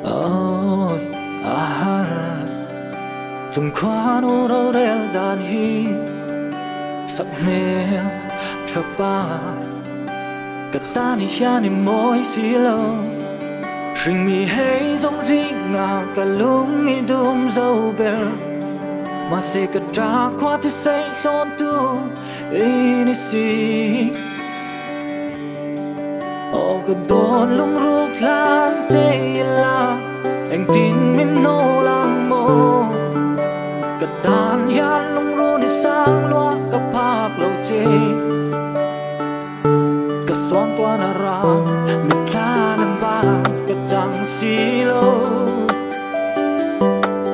Ôi Dùng khoan ô râu rêu đàn hi Sắc mê cho ba Cả ta ni xa ni môi xí lâu Rình mi hei giống dĩ ngà Cả lúc nghi đùm dâu bèr Mà sẽ cả trả khoa thì xây lôn tu Ý ni xí Ô cả đồn lung rục lan chê là Anh tin mình nô lang mô Cả đàn yan lung ru ni sang loa Cả phạc lâu chê Cả xoan toan à ra Mình khá nâng ba Cả chẳng xí lâu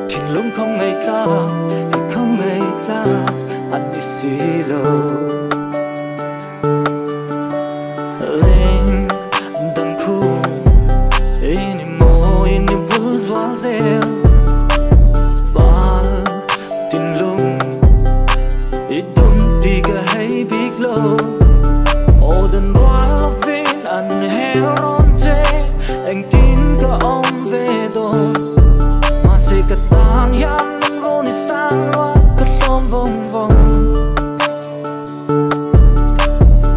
Thì lúc không ngày ta Thì không ngày ta Anh đi xí lâu Lên đằng khu Ini mo ini vul doan zel Val tin lung Idum tiga hay big low Oden doan lo fin an hel ron che Anh tin cả ông về đồn Mà sẽ cả tan yan nung ro ni sang loa Cả tôm vòng vòng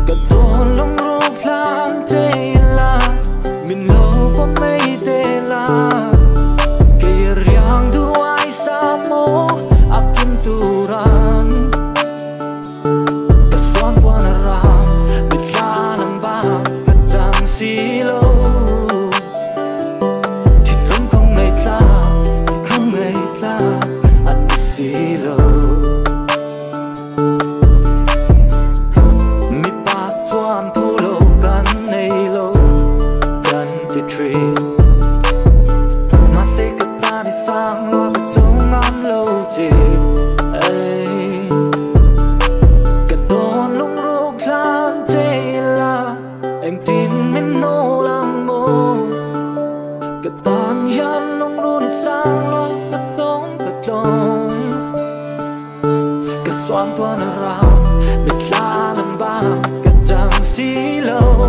Cả đồn lung ro lan che là Mình lâu có mấy tê là Kaya riang duay sa mo Akin turan Kasuan tuan arang Bitla ng ba Kacang silaw Tinlong kong ngay tla Kong ngay tla An silaw Mi pa tuan pulo kan nay lo Kan ti tree Mà sẽ cất ta đi sang loa Cả trông ngắm lâu chê Cả đồn lung rục lan chê là Anh tin mình nô lang mô Cả tàn yan lung ru đi sang loa Cả tông Cả xoan toan à ra Biết la nang ba Cả chẳng xí lâu